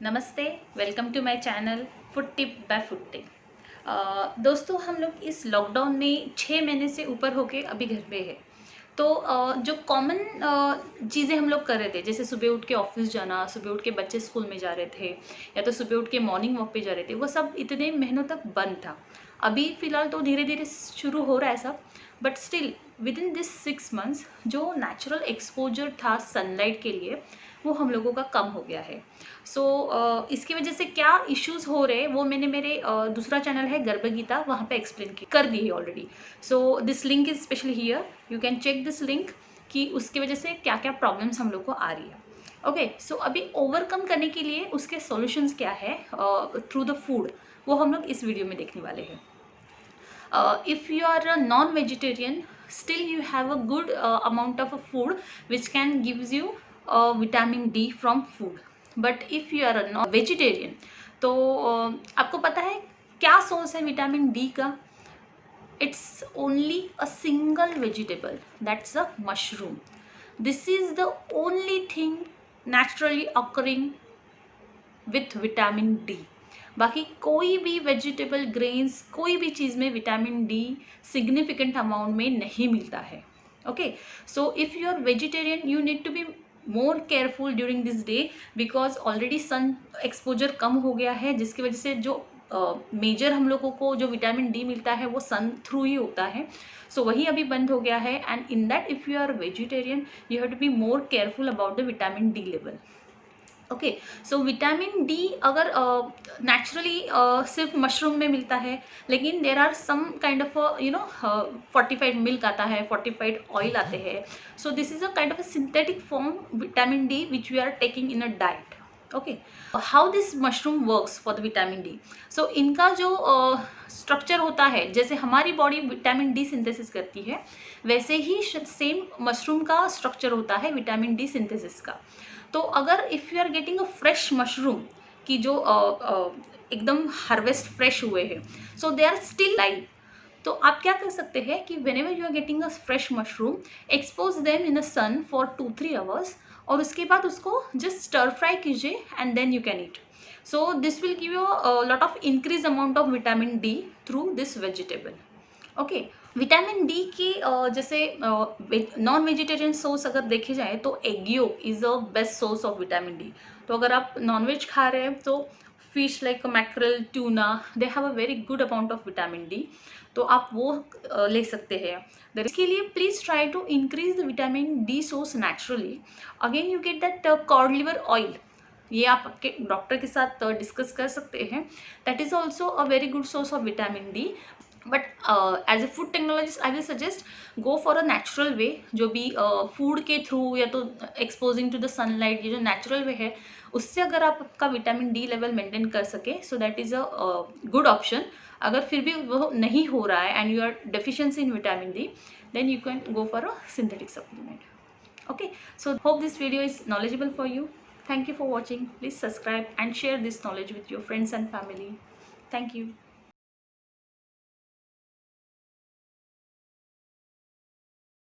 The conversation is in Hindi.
नमस्ते, welcome to my channel food tip by food tip. दोस्तों, हम लोग इस लॉकडाउन में 6 महीने से ऊपर होके अभी घर पे है। तो जो कॉमन चीज़ें हम लोग कर रहे थे, जैसे सुबह उठ के ऑफिस जाना, सुबह उठ के बच्चे स्कूल में जा रहे थे, या तो सुबह उठ के मॉर्निंग वॉक पे जा रहे थे, वो सब इतने महीनों तक बंद था। अभी फ़िलहाल तो धीरे धीरे शुरू हो रहा है सब, but still with in this 6 months जो नेचुरल एक्सपोजर था सनलाइट के लिए, वो हम लोगों का कम हो गया है। सो इसकी वजह से क्या इश्यूज हो रहे हैं वो मैंने मेरे दूसरा चैनल है गर्भगीता, वहाँ पे एक्सप्लेन कर दी है already. So this link is specially here, you can check this link कि उसकी वजह से क्या क्या प्रॉब्लम्स हम लोग को आ रही है। ओके, सो अभी ओवरकम करने के लिए उसके सॉल्यूशंस क्या है थ्रू द फूड, वो हम लोग इस वीडियो में देखने वाले हैं। If you are a non-vegetarian, still you have a good amount of food which can gives you vitamin D from food. But if you are a non-vegetarian, तो आपको पता है क्या सोर्स है विटामिन डी का? It's only a single vegetable, that's a mushroom. This is the only thing naturally occurring with vitamin D. बाकी कोई भी वेजिटेबल, ग्रेन्स, कोई भी चीज़ में विटामिन डी सिग्निफिकेंट अमाउंट में नहीं मिलता है। Okay, so if you are vegetarian you need to be more careful during this day, because already sun exposure कम हो गया है, जिसकी वजह से जो मेजर हम लोगों को जो विटामिन डी मिलता है वो सन थ्रू ही होता है। सो वही अभी बंद हो गया है, and in that if you are vegetarian you have to be more careful about the vitamin D level. Okay, so vitamin D अगर नेचुरली सिर्फ मशरूम में मिलता है, लेकिन there are some kind of fortified milk आता है, फोर्टिफाइड ऑयल आते हैं। So this is a kind of a synthetic form vitamin D which we are taking in a diet. Okay, how this mushroom works for the vitamin D? So इनका जो स्ट्रक्चर होता है, जैसे हमारी बॉडी विटामिन डी सिंथेसिस करती है, वैसे ही सेम मशरूम का स्ट्रक्चर होता है विटामिन डी सिंथेसिस का। तो अगर if you are getting a fresh mushroom की जो एकदम हार्वेस्ट फ्रेश हुए हैं, so they are still live, तो आप क्या कर सकते हैं कि whenever you are getting a fresh mushroom, expose them in the sun for 2-3 hours, और उसके बाद उसको जस्ट स्टर फ्राई कीजिए and then you can eat. So this will give you lot of increase amount of vitamin D through this vegetable. Okay, vitamin D की जैसे नॉन वेजिटेरियन सोर्स अगर देखे जाए तो egg yolk is a best source of vitamin D. तो अगर आप नॉन वेज खा रहे हैं तो fish like mackerel, tuna, they have a very good amount of vitamin D, तो आप वो ले सकते हैं। इसके लिए please try to increase the vitamin D source naturally. Again you get that cod liver oil, ये आप आपके डॉक्टर के साथ डिस्कस कर सकते हैं। That is also a very good source of vitamin D. But as a food technologist I will suggest go for a natural way, जो भी फूड के थ्रू या तो एक्सपोजिंग टू द सनलाइट, ये जो नेचुरल वे है, उससे अगर आप आपका विटामिन डी लेवल मेंटेन कर सके, so that is a good option. अगर फिर भी वो नहीं हो रहा है and you are deficiency in vitamin D, then you can go for a synthetic supplement. Okay, so hope this video is knowledgeable for you. Thank you for watching. Please subscribe and share this knowledge with your friends and family. Thank you.